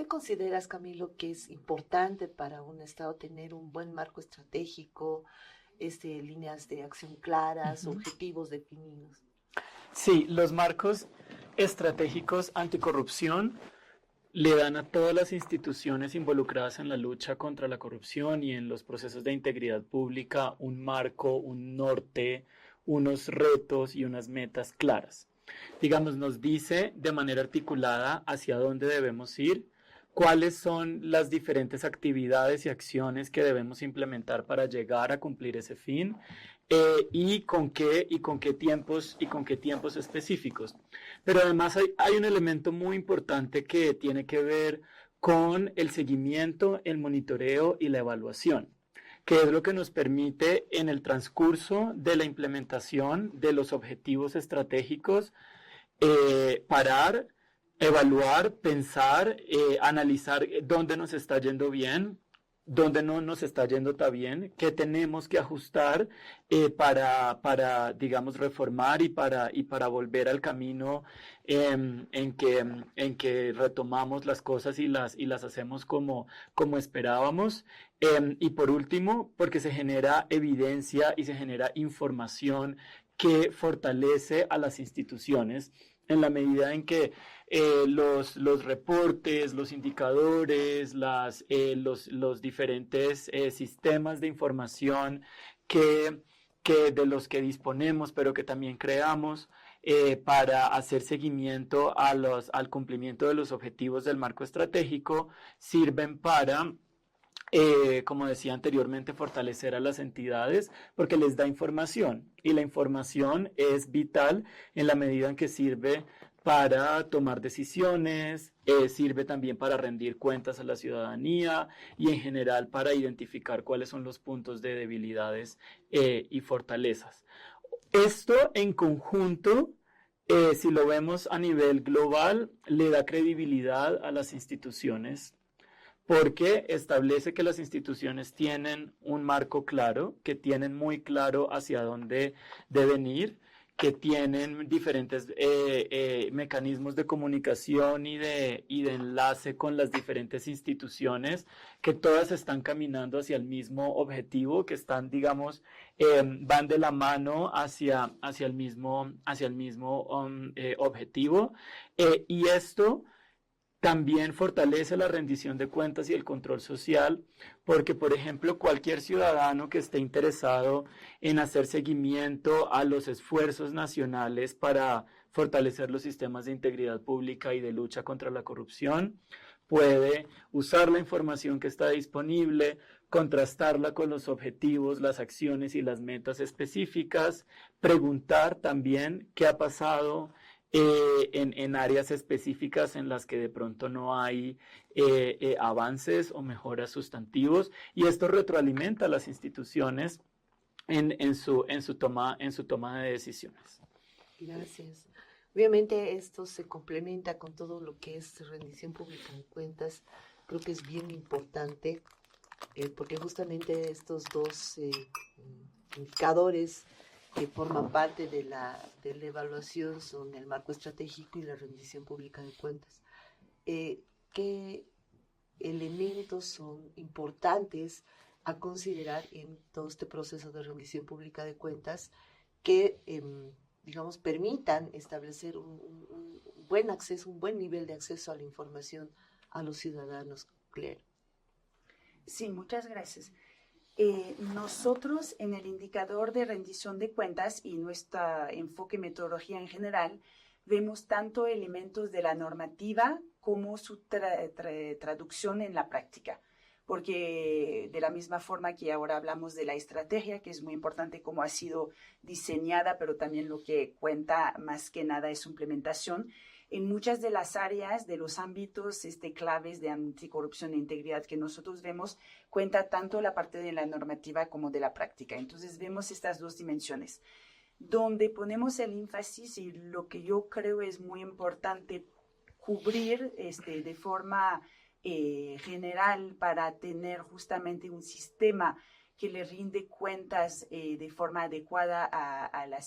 qué consideras, Camilo, que es importante para un Estado tener un buen marco estratégico, líneas de acción claras, Ujú. objetivos definidos? Sí, los marcos estratégicos anticorrupción le dan a todas las instituciones involucradas en la lucha contra la corrupción y en los procesos de integridad pública un marco, un norte, unos retos y unas metas claras. Digamos, nos dice de manera articulada hacia dónde debemos ir, cuáles son las diferentes actividades y acciones que debemos implementar para llegar a cumplir ese fin, y con qué tiempos específicos. Pero además hay un elemento muy importante que tiene que ver con el seguimiento, el monitoreo y la evaluación, que es lo que nos permite en el transcurso de la implementación de los objetivos estratégicos parar, evaluar, pensar, analizar dónde nos está yendo bien, dónde no nos está yendo tan bien, qué tenemos que ajustar digamos, reformar y para volver al camino en que retomamos las cosas y las hacemos como esperábamos. Y por último, porque se genera evidencia y se genera información que fortalece a las instituciones en la medida en que los reportes, los indicadores, los diferentes sistemas de información que, de los que disponemos, pero que también creamos para hacer seguimiento al cumplimiento de los objetivos del marco estratégico, sirven para como decía anteriormente, fortalecer a las entidades porque les da información y la información es vital en la medida en que sirve para tomar decisiones, sirve también para rendir cuentas a la ciudadanía y en general para identificar cuáles son los puntos de debilidades y fortalezas. Esto en conjunto, si lo vemos a nivel global, le da credibilidad a las instituciones porque establece que las instituciones tienen un marco claro, que tienen muy claro hacia dónde deben ir, que tienen diferentes mecanismos de comunicación y de enlace con las diferentes instituciones, que todas están caminando hacia el mismo objetivo, que están, digamos, van de la mano hacia el mismo objetivo. Y esto también fortalece la rendición de cuentas y el control social, porque, por ejemplo, cualquier ciudadano que esté interesado en hacer seguimiento a los esfuerzos nacionales para fortalecer los sistemas de integridad pública y de lucha contra la corrupción, puede usar la información que está disponible, contrastarla con los objetivos, las acciones y las metas específicas, preguntar también qué ha pasado en áreas específicas en las que de pronto no hay avances o mejoras sustantivos y esto retroalimenta a las instituciones en su toma de decisiones. Gracias. Obviamente esto se complementa con todo lo que es rendición pública de cuentas. Creo que es bien importante porque justamente estos dos indicadores que forman parte de la evaluación son el marco estratégico y la rendición pública de cuentas. ¿Qué elementos son importantes a considerar en todo este proceso de rendición pública de cuentas que, digamos, permitan establecer un buen acceso, un buen nivel de acceso a la información a los ciudadanos, Claire? Sí, muchas gracias. Nosotros en el indicador de rendición de cuentas y nuestro enfoque metodología en general, vemos tanto elementos de la normativa como su traducción en la práctica. Porque de la misma forma que ahora hablamos de la estrategia, que es muy importante cómo ha sido diseñada, pero también lo que cuenta más que nada es su implementación, en muchas de las áreas, de los ámbitos claves de anticorrupción e integridad que nosotros vemos, cuenta tanto la parte de la normativa como de la práctica. Entonces vemos estas dos dimensiones. Donde ponemos el énfasis y lo que yo creo es muy importante cubrir de forma general para tener justamente un sistema que le rinde cuentas de forma adecuada a la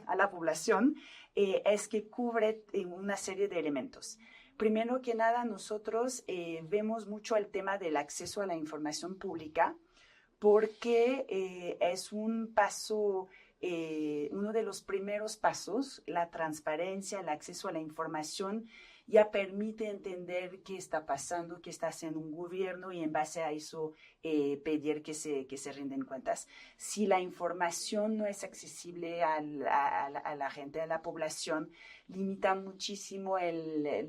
a la población, es que cubre una serie de elementos. Primero que nada, nosotros vemos mucho el tema del acceso a la información pública porque es un paso, uno de los primeros pasos, la transparencia, el acceso a la información ya permite entender qué está pasando, qué está haciendo un gobierno y en base a eso pedir que se rinden cuentas. Si la información no es accesible a la gente, a la población, limita muchísimo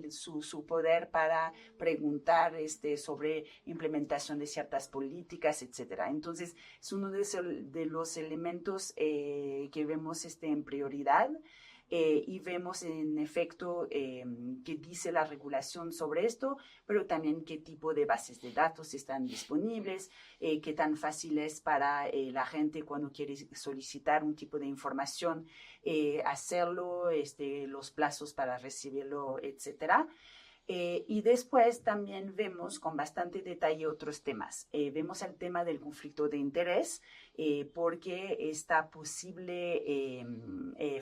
su poder para preguntar sobre implementación de ciertas políticas, etcétera. Entonces, es uno de los elementos que vemos en prioridad. Y vemos en efecto qué dice la regulación sobre esto, pero también qué tipo de bases de datos están disponibles, qué tan fácil es para la gente cuando quiere solicitar un tipo de información hacerlo, los plazos para recibirlo, etcétera. Y después también vemos con bastante detalle otros temas. Vemos el tema del conflicto de interés porque esta posible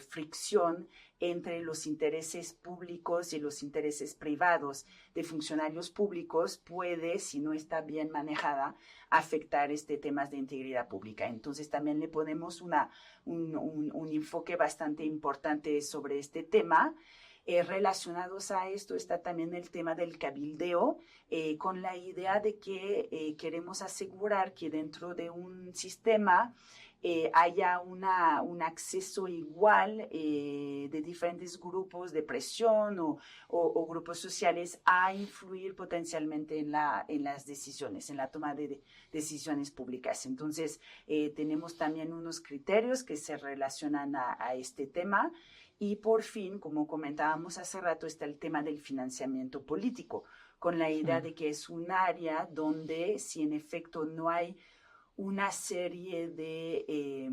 fricción entre los intereses públicos y los intereses privados de funcionarios públicos puede, si no está bien manejada, afectar temas de integridad pública. Entonces también le ponemos un enfoque bastante importante sobre este tema. Relacionados a esto está también el tema del cabildeo, con la idea de que queremos asegurar que dentro de un sistema haya un acceso igual de diferentes grupos de presión o grupos sociales a influir potencialmente en las decisiones, en la toma de decisiones públicas. Entonces, tenemos también unos criterios que se relacionan a este tema. Y por fin, como comentábamos hace rato, está el tema del financiamiento político, con la idea de que es un área donde si en efecto no hay una serie de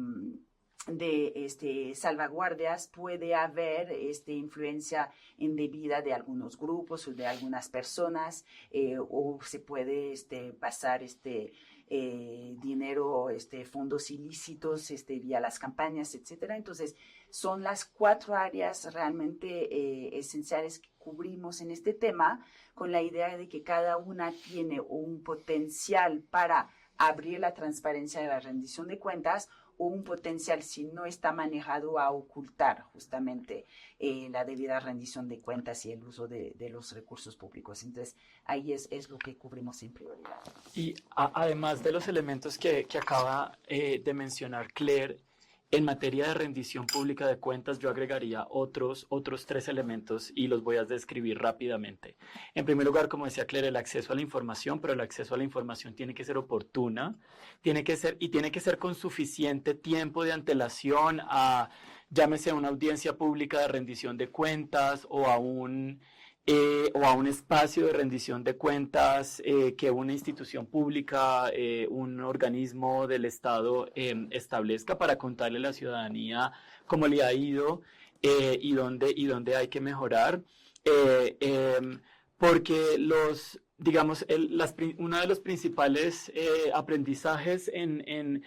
salvaguardias, puede haber influencia indebida de algunos grupos o de algunas personas, o se puede pasar dinero, fondos ilícitos vía las campañas, etcétera. Entonces, son las 4 áreas realmente esenciales que cubrimos en este tema, con la idea de que cada una tiene un potencial para abrir la transparencia de la rendición de cuentas o un potencial, si no está manejado, a ocultar justamente la debida rendición de cuentas y el uso de los recursos públicos. Entonces, ahí es lo que cubrimos en prioridad. Y además de los elementos que acaba de mencionar Claire, en materia de rendición pública de cuentas, yo agregaría otros 3 elementos y los voy a describir rápidamente. En primer lugar, como decía Claire, el acceso a la información, pero el acceso a la información tiene que ser oportuna, tiene que ser con suficiente tiempo de antelación llámese a una audiencia pública de rendición de cuentas o a un espacio de rendición de cuentas que una institución pública, un organismo del Estado establezca para contarle a la ciudadanía cómo le ha ido y dónde hay que mejorar. Porque uno de los principales aprendizajes en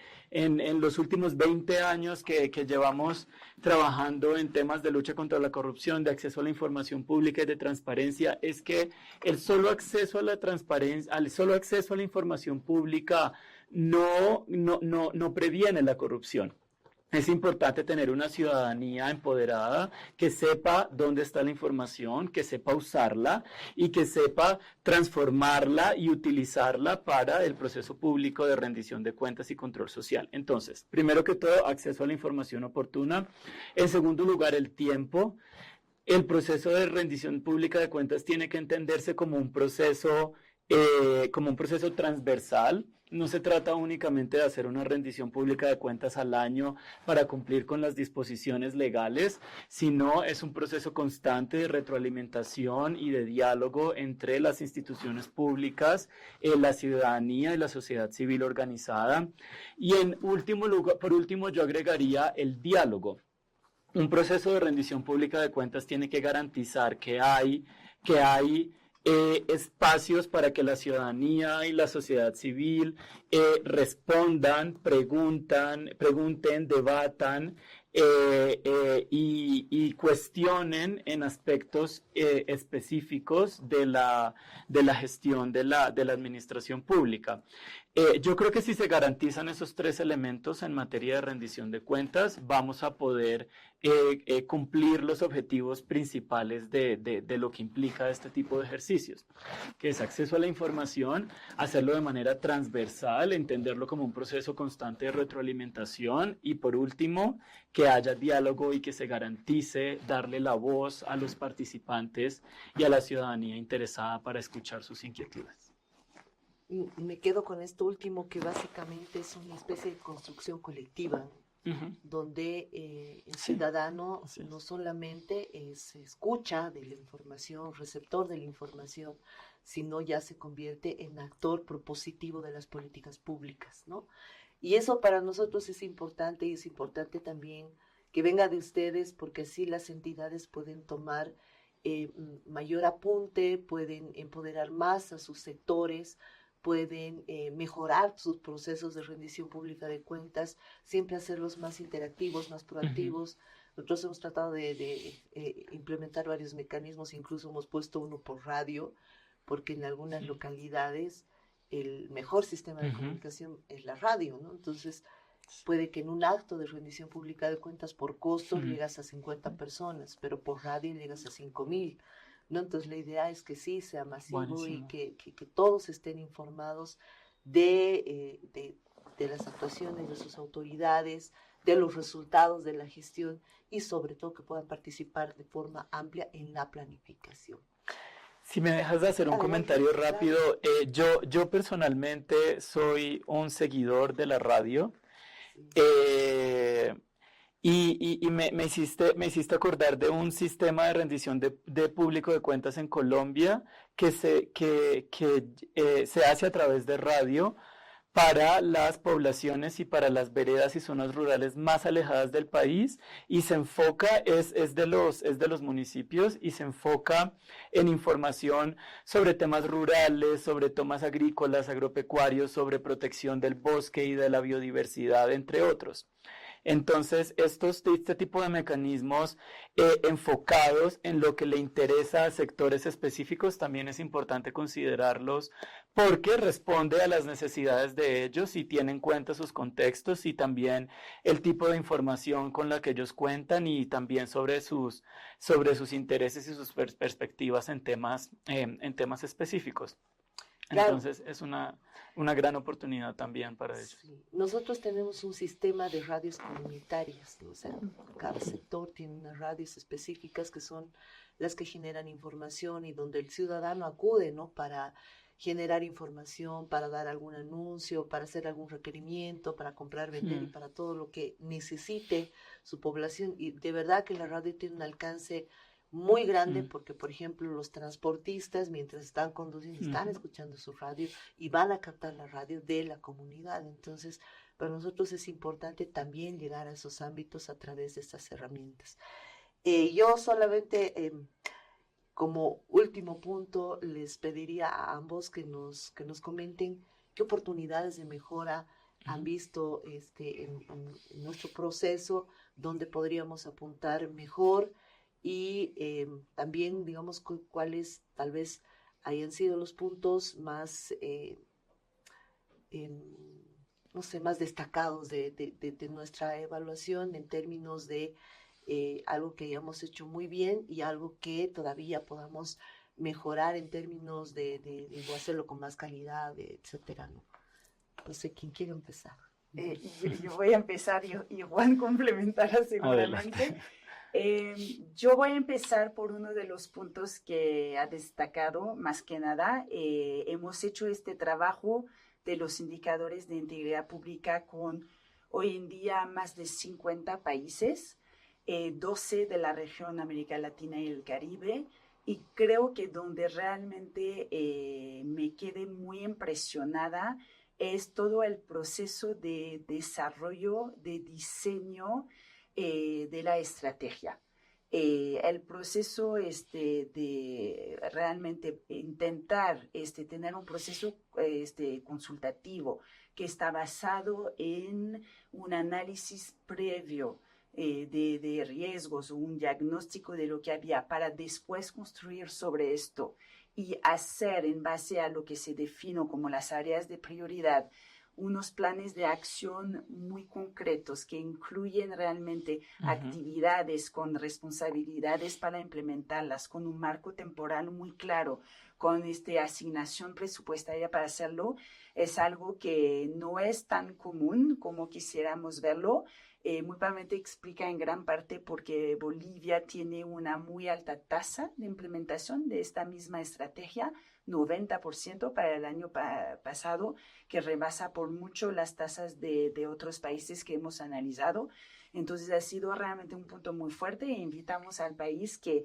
los últimos 20 años que llevamos trabajando en temas de lucha contra la corrupción, de acceso a la información pública y de transparencia, es que el solo acceso a la transparencia, el solo acceso a la información pública no previene la corrupción. Es importante tener una ciudadanía empoderada que sepa dónde está la información, que sepa usarla y que sepa transformarla y utilizarla para el proceso público de rendición de cuentas y control social. Entonces, primero que todo, acceso a la información oportuna. En segundo lugar, el tiempo. El proceso de rendición pública de cuentas tiene que entenderse como un proceso transversal. No se trata únicamente de hacer una rendición pública de cuentas al año para cumplir con las disposiciones legales, sino es un proceso constante de retroalimentación y de diálogo entre las instituciones públicas, la ciudadanía y la sociedad civil organizada. Y por último, yo agregaría el diálogo. Un proceso de rendición pública de cuentas tiene que garantizar que hay espacios para que la ciudadanía y la sociedad civil respondan, pregunten, debatan y cuestionen en aspectos específicos de la gestión de la administración pública. Yo creo que si se garantizan esos tres elementos en materia de rendición de cuentas, vamos a poder cumplir los objetivos principales de lo que implica este tipo de ejercicios, que es acceso a la información, hacerlo de manera transversal, entenderlo como un proceso constante de retroalimentación y, por último, que haya diálogo y que se garantice darle la voz a los participantes y a la ciudadanía interesada para escuchar sus inquietudes. Me quedo con esto último, que básicamente es una especie de construcción colectiva, donde el ciudadano no solamente se escucha de la información, receptor de la información, sino ya se convierte en actor propositivo de las políticas públicas, ¿no? Y eso para nosotros es importante, y es importante también que venga de ustedes, porque así las entidades pueden tomar mayor apunte, pueden empoderar más a sus sectores, pueden mejorar sus procesos de rendición pública de cuentas, siempre hacerlos más interactivos, más proactivos. Nosotros hemos tratado de implementar varios mecanismos, incluso hemos puesto uno por radio, porque en algunas localidades el mejor sistema de comunicación es la radio, ¿no? Entonces, puede que en un acto de rendición pública de cuentas por costo llegas a 50 personas, pero por radio llegas a 5,000. ¿No? Entonces la idea es que sí sea masivo. Buenísimo. Y que todos estén informados de las actuaciones de sus autoridades, de los resultados de la gestión y sobre todo que puedan participar de forma amplia en la planificación. Si me dejas de hacer un comentario rápido, yo personalmente soy un seguidor de la radio. Y me hiciste acordar de un sistema de rendición de público de cuentas en Colombia que se hace a través de radio para las poblaciones y para las veredas y zonas rurales más alejadas del país, y se enfoca, es de los municipios, y se enfoca en información sobre temas rurales, sobre temas agrícolas, agropecuarios, sobre protección del bosque y de la biodiversidad, entre otros. Entonces, este tipo de mecanismos enfocados en lo que le interesa a sectores específicos también es importante considerarlos, porque responde a las necesidades de ellos y tiene en cuenta sus contextos y también el tipo de información con la que ellos cuentan, y también sobre sus intereses y sus perspectivas en temas específicos. Claro. Entonces es una gran oportunidad también para ellos. Sí. Nosotros tenemos un sistema de radios comunitarias, ¿no? O sea, cada sector tiene unas radios específicas que son las que generan información y donde el ciudadano acude, ¿no? Para generar información, para dar algún anuncio, para hacer algún requerimiento, para comprar, vender y para todo lo que necesite su población. Y de verdad que la radio tiene un alcance muy grande, porque por ejemplo los transportistas mientras están conduciendo están escuchando su radio y van a captar la radio de la comunidad. Entonces para nosotros es importante también llegar a esos ámbitos a través de estas herramientas. Yo solamente como último punto les pediría a ambos que nos comenten qué oportunidades de mejora han visto en nuestro proceso, donde podríamos apuntar mejor. Y también, digamos, cuáles tal vez hayan sido los puntos más, no sé, más destacados de nuestra evaluación en términos de algo que hayamos hecho muy bien y algo que todavía podamos mejorar en términos de hacerlo con más calidad, etcétera, ¿no? No sé, ¿quién quiere empezar? Yo voy a empezar y Juan complementará seguramente. Yo voy a empezar por uno de los puntos que ha destacado. Más que nada, hemos hecho este trabajo de los indicadores de integridad pública con hoy en día más de 50 países, 12 de la región América Latina y el Caribe, y creo que donde realmente me quedé muy impresionada es todo el proceso de desarrollo, de diseño de la estrategia. El proceso de realmente intentar tener un proceso consultativo que está basado en un análisis previo de riesgos o un diagnóstico de lo que había para después construir sobre esto y hacer en base a lo que se define como las áreas de prioridad unos planes de acción muy concretos que incluyen realmente actividades con responsabilidades para implementarlas, con un marco temporal muy claro, con asignación presupuestaria para hacerlo, es algo que no es tan común como quisiéramos verlo. Muy probablemente explica en gran parte porque Bolivia tiene una muy alta tasa de implementación de esta misma estrategia, 90% para el año pasado, que rebasa por mucho las tasas de otros países que hemos analizado. Entonces ha sido realmente un punto muy fuerte e invitamos al país que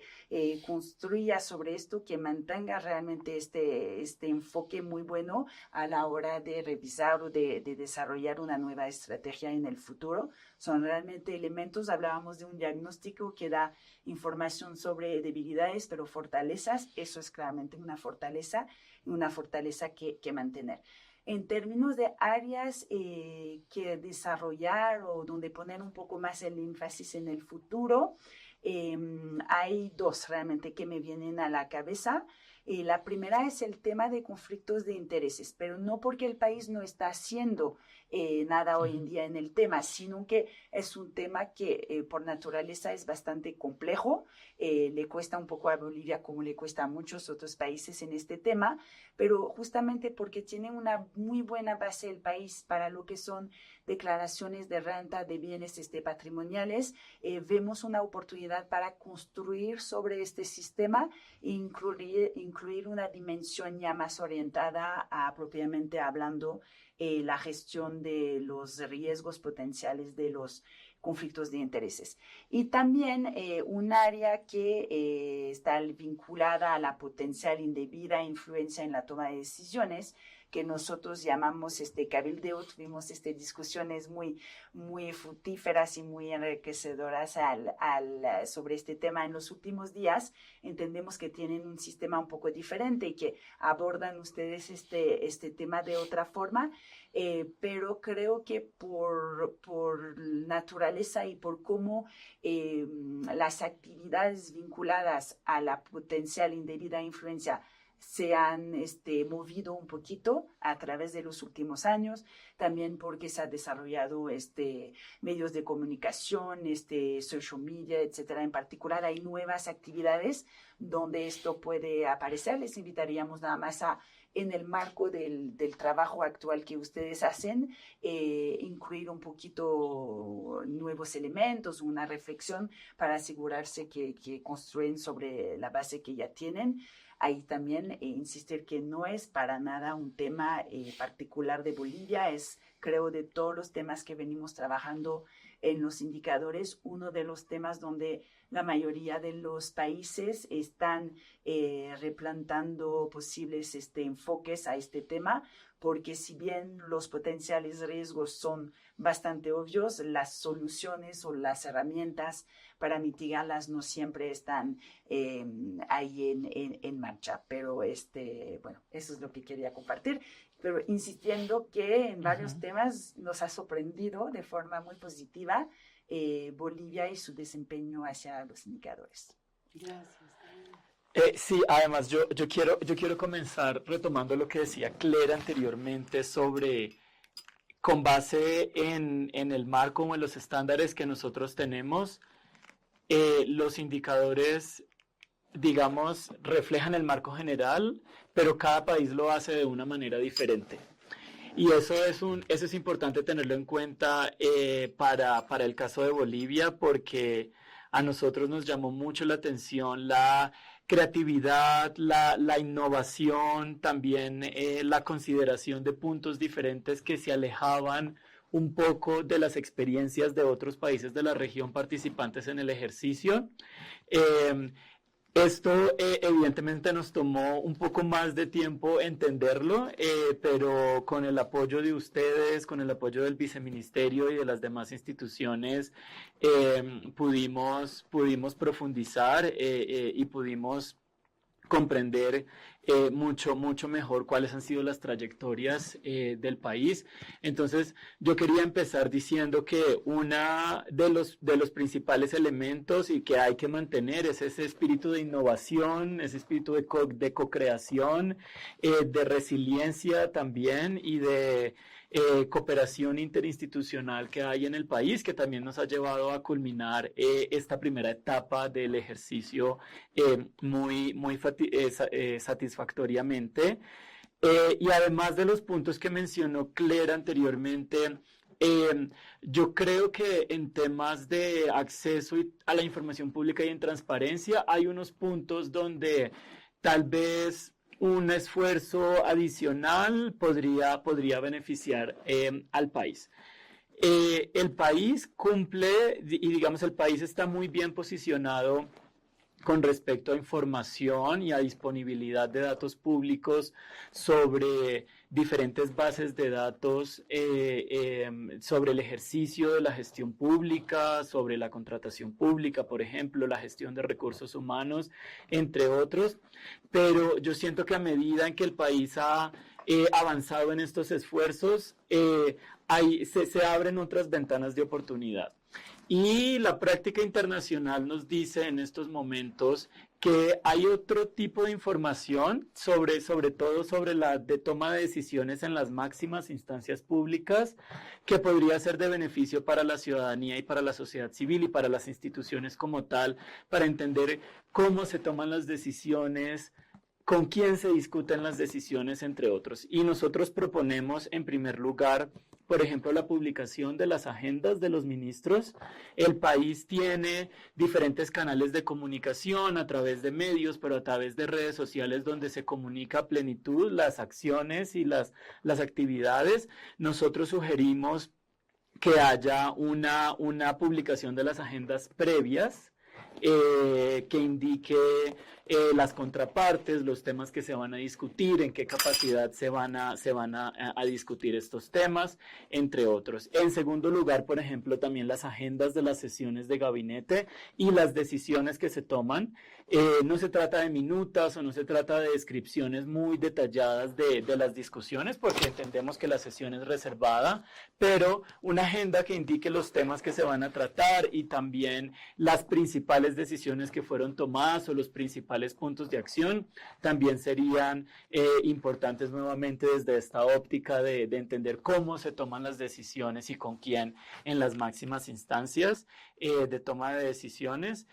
construya sobre esto, que mantenga realmente este enfoque muy bueno a la hora de revisar o de desarrollar una nueva estrategia en el futuro. Son realmente elementos, hablábamos de un diagnóstico que da información sobre debilidades, pero fortalezas, eso es claramente una fortaleza que mantener. En términos de áreas que desarrollar o donde poner un poco más el énfasis en el futuro, hay dos realmente que me vienen a la cabeza. La primera es el tema de conflictos de intereses, pero no porque el país no está haciendo nada hoy en día en el tema, sino que es un tema que por naturaleza es bastante complejo, le cuesta un poco a Bolivia como le cuesta a muchos otros países en este tema, pero justamente porque tiene una muy buena base el país para lo que son declaraciones de renta de bienes patrimoniales, vemos una oportunidad para construir sobre este sistema e incluir una dimensión ya más orientada a, propiamente hablando, la gestión de los riesgos potenciales de los conflictos de intereses. Y también un área que está vinculada a la potencial indebida influencia en la toma de decisiones, que nosotros llamamos cabildeo. Tuvimos discusiones muy, muy fructíferas y muy enriquecedoras sobre este tema en los últimos días. Entendemos que tienen un sistema un poco diferente y que abordan ustedes este tema de otra forma, pero creo que por naturaleza y por cómo las actividades vinculadas a la potencial indebida influencia se han movido un poquito a través de los últimos años, también porque se ha desarrollado medios de comunicación, social media, etcétera. En particular, hay nuevas actividades donde esto puede aparecer. Les invitaríamos nada más en el marco del trabajo actual que ustedes hacen, incluir un poquito nuevos elementos, una reflexión para asegurarse que construyen sobre la base que ya tienen. Ahí también insistir que no es para nada un tema particular de Bolivia, es, creo, de todos los temas que venimos trabajando en los indicadores, uno de los temas donde la mayoría de los países están replantando posibles enfoques a este tema, porque si bien los potenciales riesgos son bastante obvios, las soluciones o las herramientas para mitigarlas no siempre están ahí en marcha. Pero bueno, eso es lo que quería compartir. Pero insistiendo que en varios temas nos ha sorprendido de forma muy positiva Bolivia y su desempeño hacia los indicadores. Gracias. Sí, además yo quiero comenzar retomando lo que decía Claire anteriormente sobre, con base en el marco o en los estándares que nosotros tenemos, los indicadores, digamos, reflejan el marco general, pero cada país lo hace de una manera diferente. Y eso es importante tenerlo en cuenta para el caso de Bolivia, porque a nosotros nos llamó mucho la atención la creatividad, la innovación, también la consideración de puntos diferentes que se alejaban un poco de las experiencias de otros países de la región participantes en el ejercicio. Esto evidentemente nos tomó un poco más de tiempo entenderlo, pero con el apoyo de ustedes, con el apoyo del viceministerio y de las demás instituciones, pudimos profundizar y pudimos comprender mucho mejor cuáles han sido las trayectorias del país. Entonces, yo quería empezar diciendo que uno de los principales elementos y que hay que mantener es ese espíritu de innovación, ese espíritu de co-creación, de resiliencia también y de cooperación interinstitucional que hay en el país, que también nos ha llevado a culminar esta primera etapa del ejercicio muy satisfactoriamente. Y además de los puntos que mencionó Claire anteriormente, yo creo que en temas de acceso a la información pública y en transparencia hay unos puntos donde tal vez un esfuerzo adicional podría beneficiar al país. El país cumple, y digamos, el país está muy bien posicionado con respecto a información y a disponibilidad de datos públicos sobre diferentes bases de datos, sobre el ejercicio de la gestión pública, sobre la contratación pública, por ejemplo, la gestión de recursos humanos, entre otros. Pero yo siento que a medida en que el país ha avanzado en estos esfuerzos, se abren otras ventanas de oportunidad. Y la práctica internacional nos dice en estos momentos que hay otro tipo de información, sobre todo sobre la de toma de decisiones en las máximas instancias públicas, que podría ser de beneficio para la ciudadanía y para la sociedad civil y para las instituciones como tal, para entender cómo se toman las decisiones, con quién se discuten las decisiones, entre otros. Y nosotros proponemos, en primer lugar, por ejemplo, la publicación de las agendas de los ministros. El país tiene diferentes canales de comunicación a través de medios, pero a través de redes sociales donde se comunica a plenitud las acciones y las actividades. Nosotros sugerimos que haya una publicación de las agendas previas, que indique las contrapartes, los temas que se van a discutir, en qué capacidad se van a discutir estos temas, entre otros. En segundo lugar, por ejemplo, también las agendas de las sesiones de gabinete y las decisiones que se toman. No se trata de minutas o no se trata de descripciones muy detalladas de las discusiones, porque entendemos que la sesión es reservada, pero una agenda que indique los temas que se van a tratar y también las principales decisiones que fueron tomadas o los principales puntos de acción también serían importantes nuevamente desde esta óptica de entender cómo se toman las decisiones y con quién en las máximas instancias de toma de decisiones.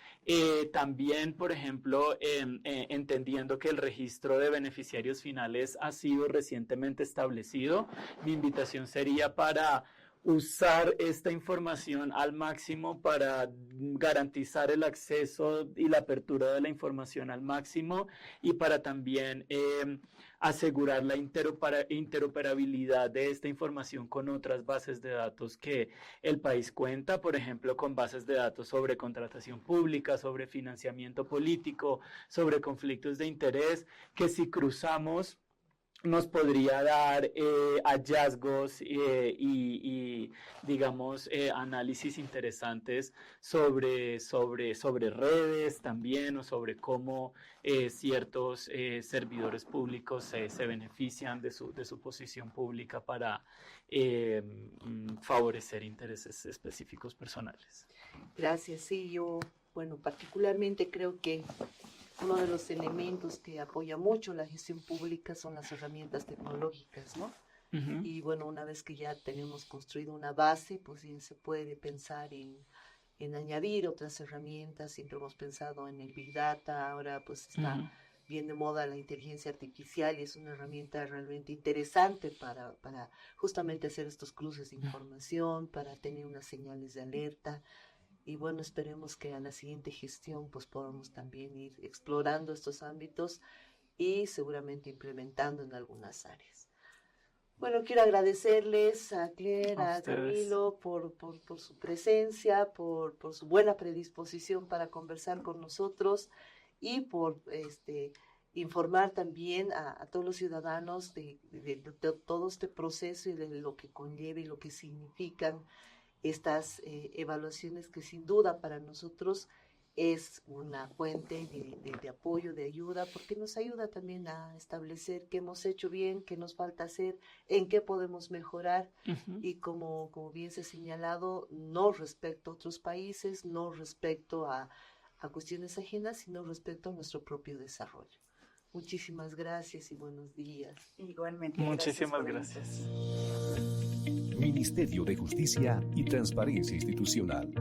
También, por ejemplo, entendiendo que el registro de beneficiarios finales ha sido recientemente establecido, mi invitación sería para usar esta información al máximo para garantizar el acceso y la apertura de la información al máximo y para también asegurar la interoperabilidad de esta información con otras bases de datos que el país cuenta, por ejemplo, con bases de datos sobre contratación pública, sobre financiamiento político, sobre conflictos de interés, que si cruzamos nos podría dar hallazgos y digamos, análisis interesantes sobre redes también, o sobre cómo ciertos servidores públicos se benefician de su posición pública para favorecer intereses específicos personales. Gracias. Sí, yo, bueno, particularmente creo que uno de los elementos que apoya mucho la gestión pública son las herramientas tecnológicas, ¿no? Uh-huh. Y bueno, una vez que ya tenemos construido una base, pues bien se puede pensar en añadir otras herramientas. Siempre hemos pensado en el Big Data, ahora pues está bien de moda la inteligencia artificial y es una herramienta realmente interesante para justamente hacer estos cruces de información, para tener unas señales de alerta. Y bueno, esperemos que a la siguiente gestión pues podamos también ir explorando estos ámbitos y seguramente implementando en algunas áreas. Bueno, quiero agradecerles a Claire, a Camilo por su presencia, por su buena predisposición para conversar con nosotros y por informar también a todos los ciudadanos de todo este proceso y de lo que conlleva y lo que significan estas evaluaciones que sin duda para nosotros es una fuente de apoyo, de ayuda, porque nos ayuda también a establecer qué hemos hecho bien, qué nos falta hacer, en qué podemos mejorar. Y como bien se ha señalado, no respecto a otros países, no respecto a cuestiones ajenas, sino respecto a nuestro propio desarrollo. Muchísimas gracias y buenos días. Igualmente. Muchísimas gracias. gracias. Ministerio de Justicia y Transparencia Institucional.